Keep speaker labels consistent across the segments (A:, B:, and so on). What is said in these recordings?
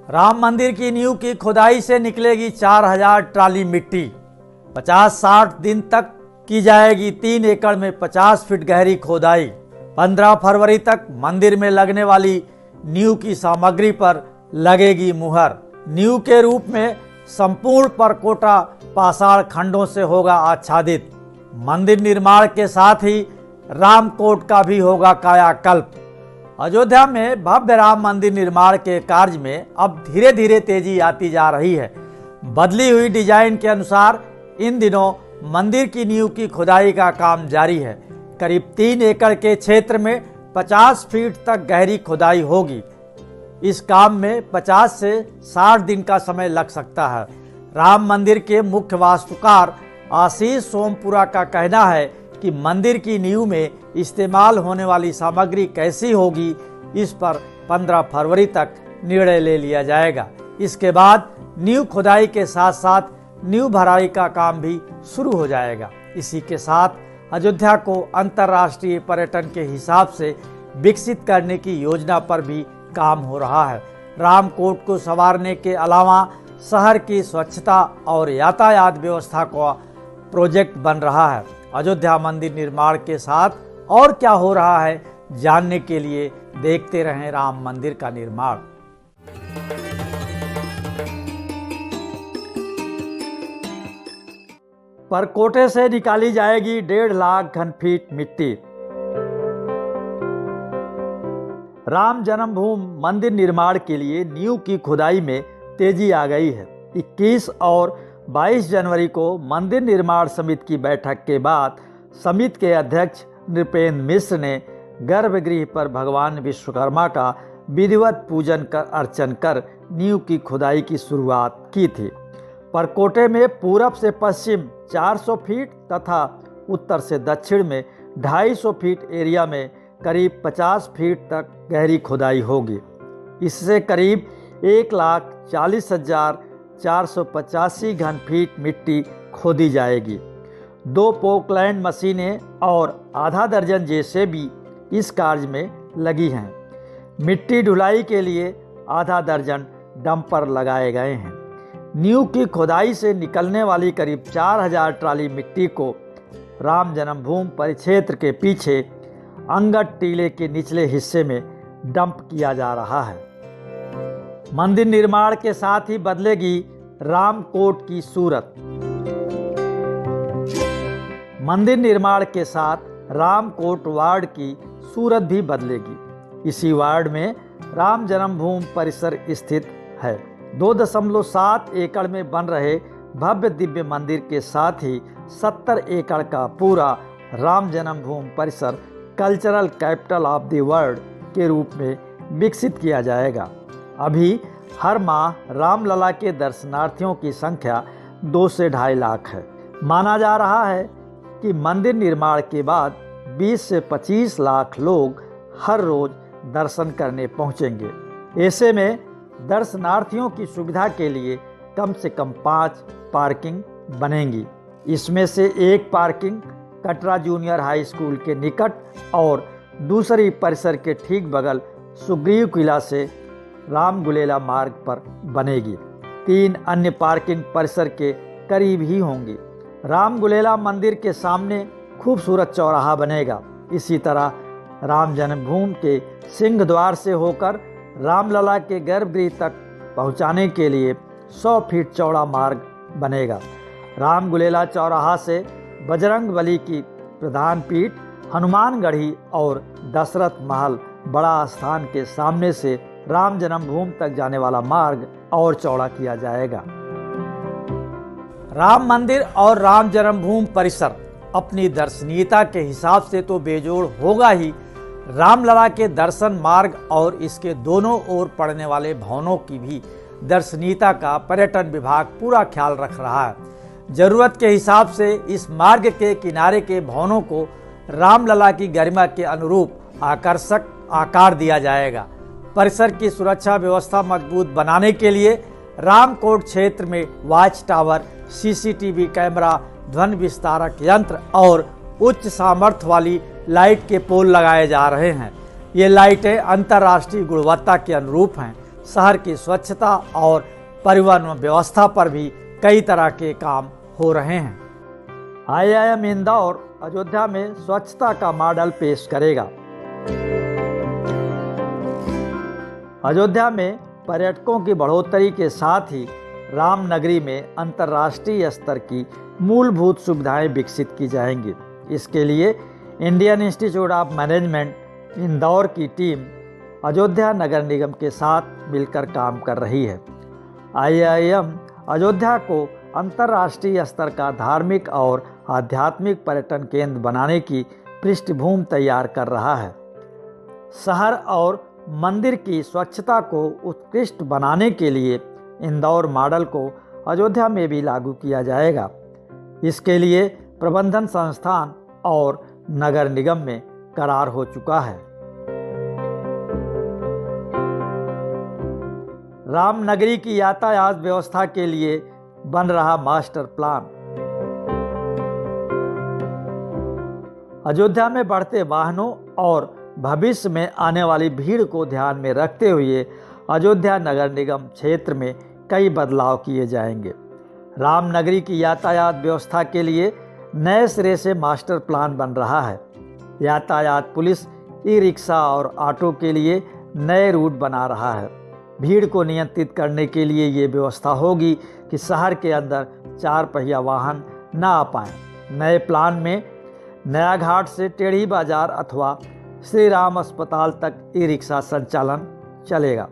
A: राम मंदिर की नींव की खुदाई से निकलेगी 4000 ट्राली मिट्टी। 50-60 दिन तक की जाएगी 3 एकड़ में 50 फीट गहरी खोदाई। 15 फरवरी तक मंदिर में लगने वाली नींव की सामग्री पर लगेगी मुहर। नींव के रूप में संपूर्ण परकोटा पाषाण खंडों से होगा आच्छादित। मंदिर निर्माण के साथ ही रामकोट का भी होगा कायाकल्प। अयोध्या में भव्य राम मंदिर निर्माण के कार्य में अब धीरे धीरे तेजी आती जा रही है। बदली हुई डिजाइन के अनुसार इन दिनों मंदिर की नींव की खुदाई का काम जारी है। करीब 3 एकड़ के क्षेत्र में 50 फीट तक गहरी खुदाई होगी। इस काम में 50 से 60 दिन का समय लग सकता है। राम मंदिर के मुख्य वास्तुकार आशीष सोमपुरा का कहना है कि मंदिर की नींव में इस्तेमाल होने वाली सामग्री कैसी होगी, इस पर 15 फरवरी तक निर्णय ले लिया जाएगा। इसके बाद नींव खुदाई के साथ साथ नींव भराई का काम भी शुरू हो जाएगा। इसी के साथ अयोध्या को अंतर्राष्ट्रीय पर्यटन के हिसाब से विकसित करने की योजना पर भी काम हो रहा है। रामकोट को संवारने के अलावा शहर की स्वच्छता और यातायात व्यवस्था का प्रोजेक्ट बन रहा है। अयोध्या मंदिर निर्माण के साथ और क्या हो रहा है, जानने के लिए देखते रहें राम मंदिर का निर्माण। परकोटे से निकाली जाएगी 1.5 लाख घन फीट मिट्टी। राम जन्मभूमि मंदिर निर्माण के लिए नींव की खुदाई में तेजी आ गई है। 21 और 22 जनवरी को मंदिर निर्माण समिति की बैठक के बाद समिति के अध्यक्ष नृपेंद्र मिश्र ने गर्भगृह पर भगवान विश्वकर्मा का विधिवत पूजन कर अर्चन कर नींव की खुदाई की शुरुआत की थी। परकोटे में पूरब से पश्चिम 400 फीट तथा उत्तर से दक्षिण में 250 फीट एरिया में करीब 50 फीट तक गहरी खुदाई होगी। इससे करीब 1,40,485 घन फीट मिट्टी खोदी जाएगी। 2 पोकलैंड मशीनें और आधा दर्जन जेसीबी इस कार्य में लगी हैं। मिट्टी ढुलाई के लिए आधा दर्जन डंपर लगाए गए हैं। नींव की खुदाई से निकलने वाली करीब 4000 ट्राली मिट्टी को राम जन्मभूमि परिक्षेत्र के पीछे अंगद टीले के निचले हिस्से में डंप किया जा रहा है। मंदिर निर्माण के साथ ही बदलेगी रामकोट की सूरत। मंदिर निर्माण के साथ रामकोट वार्ड की सूरत भी बदलेगी। इसी वार्ड में राम जन्मभूमि परिसर स्थित है। 2.7 एकड़ में बन रहे भव्य दिव्य मंदिर के साथ ही 70 एकड़ का पूरा राम जन्मभूमि परिसर cultural capital of the world के रूप में विकसित किया जाएगा। अभी हर माह रामलला के दर्शनार्थियों की संख्या 2 से 2.5 लाख है। माना जा रहा है कि मंदिर निर्माण के बाद 20 से 25 लाख लोग हर रोज दर्शन करने पहुंचेंगे। ऐसे में दर्शनार्थियों की सुविधा के लिए कम से कम 5 पार्किंग बनेंगी। इसमें से एक parking Katra junior high school के निकट और दूसरी परिसर के ठीक बगल सुग्रीव किला से रामगुलेला मार्ग पर बनेगी। 3 अन्य पार्किंग परिसर के करीब ही होंगी। रामगुलेला मंदिर के सामने खूबसूरत चौराहा बनेगा। इसी तरह राम जन्मभूमि के सिंह द्वार से होकर रामलला के गर्भगृह तक पहुंचाने के लिए 100 फीट चौड़ा मार्ग बनेगा। रामगुलेला चौराहा से बजरंग बली की प्रधान पीठ, हनुमानगढ़ी और दशरथ महल बड़ा स्थान के सामने से राम जन्मभूमि तक जाने वाला मार्ग और चौड़ा किया जाएगा। राम मंदिर और राम जन्मभूमि परिसर अपनी दर्शनीयता के हिसाब से तो बेजोड़ होगा ही। रामलला के दर्शन मार्ग और इसके दोनों ओर पड़ने वाले भवनों की भी दर्शनीयता का पर्यटन विभाग पूरा ख्याल रख रहा है। जरूरत के हिसाब से इस मार्ग के किनारे के भवनों को रामलला की गरिमा के अनुरूप आकर्षक आकार दिया जाएगा। परिसर की सुरक्षा व्यवस्था मजबूत बनाने के लिए रामकोट क्षेत्र में वॉच टावर, सीसीटीवी कैमरा, ध्वनि विस्तारक यंत्र और उच्च सामर्थ्य वाली लाइट के पोल लगाए जा रहे हैं। ये लाइटें अंतर्राष्ट्रीय गुणवत्ता के अनुरूप हैं। शहर की स्वच्छता और परिवहन व्यवस्था पर भी कई तरह के काम हो रहे हैं। IIM इंदौर अयोध्या में स्वच्छता का मॉडल पेश करेगा। अयोध्या में पर्यटकों की बढ़ोतरी के साथ ही रामनगरी में अंतर्राष्ट्रीय स्तर की मूलभूत सुविधाएं विकसित की जाएंगी। इसके लिए Indian institute of management Indore की टीम अयोध्या नगर निगम के साथ मिलकर काम कर रही है। IIM अयोध्या को अंतर्राष्ट्रीय स्तर का धार्मिक और आध्यात्मिक पर्यटन केंद्र बनाने की पृष्ठभूमि तैयार कर रहा है। शहर और मंदिर की स्वच्छता को उत्कृष्ट बनाने के लिए इंदौर मॉडल को अयोध्या में भी लागू किया जाएगा। इसके लिए प्रबंधन संस्थान और नगर निगम में करार हो चुका है। रामनगरी की यातायात व्यवस्था के लिए बन रहा मास्टर प्लान। अयोध्या में बढ़ते वाहनों और भविष्य में आने वाली भीड़ को ध्यान में रखते हुए अयोध्या नगर निगम क्षेत्र में कई बदलाव किए जाएंगे। रामनगरी की यातायात व्यवस्था के लिए नए सिरे से मास्टर प्लान बन रहा है। यातायात पुलिस ई-रिक्शा और ऑटो के लिए नए रूट बना रहा है। भीड़ को नियंत्रित करने के लिए ये व्यवस्था होगी कि शहर के अंदर 4 पहिया वाहन न आ पाएँ। नए प्लान में नया घाट से टेढ़ी बाजार अथवा श्री राम अस्पताल तक ई-रिक्शा संचालन चलेगा।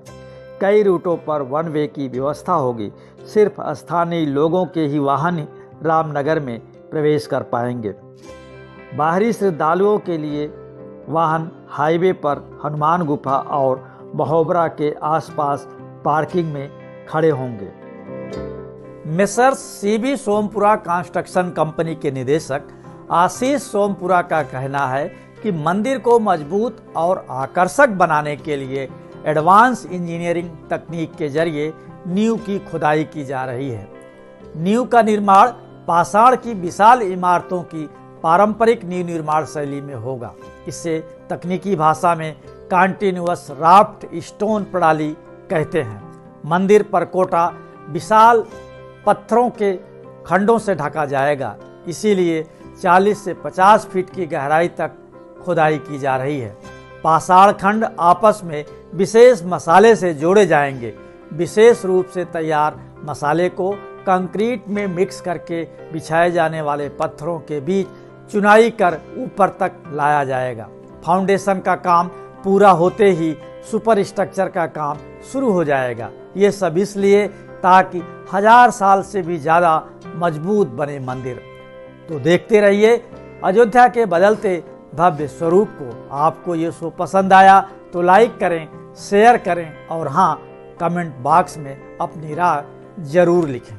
A: कई रूटों पर वन वे की व्यवस्था होगी। सिर्फ स्थानीय लोगों के ही वाहन रामनगर में प्रवेश कर पाएंगे। बाहरी श्रद्धालुओं के लिए वाहन हाईवे पर हनुमान गुफा और महोबरा के आसपास पार्किंग में खड़े होंगे। Messrs CB Sompura construction company के निदेशक आशीष सोमपुरा का कहना है कि मंदिर को मजबूत और आकर्षक बनाने के लिए एडवांस इंजीनियरिंग तकनीक के जरिए नींव की खुदाई की जा रही है। नींव का निर्माण पाषाण की विशाल इमारतों की पारंपरिक नींव निर्माण शैली में होगा। इसे तकनीकी भाषा में कंटिन्यूअस राफ्ट स्टोन प्रणाली कहते हैं। मंदिर पर कोटा विशाल पत्थरों के खंडों से ढका जाएगा, इसीलिए 40 से 50 फीट की गहराई तक खुदाई की जा रही है। पाषाण खंड आपस में विशेष मसाले से जोड़े जाएंगे। विशेष रूप से तैयार मसाले को कंक्रीट में मिक्स करके बिछाए जाने वाले पत्थरों के बीच चुनाई कर ऊपर तक लाया जाएगा। फाउंडेशन का काम पूरा होते ही सुपर स्ट्रक्चर का काम शुरू हो जाएगा। ये सब इसलिए ताकि 1000 साल से भी ज़्यादा मजबूत बने मंदिर। तो देखते रहिए अयोध्या के बदलते भव्य स्वरूप को। आपको ये शो पसंद आया तो लाइक करें, शेयर करें और हाँ, कमेंट बॉक्स में अपनी राय जरूर लिखें।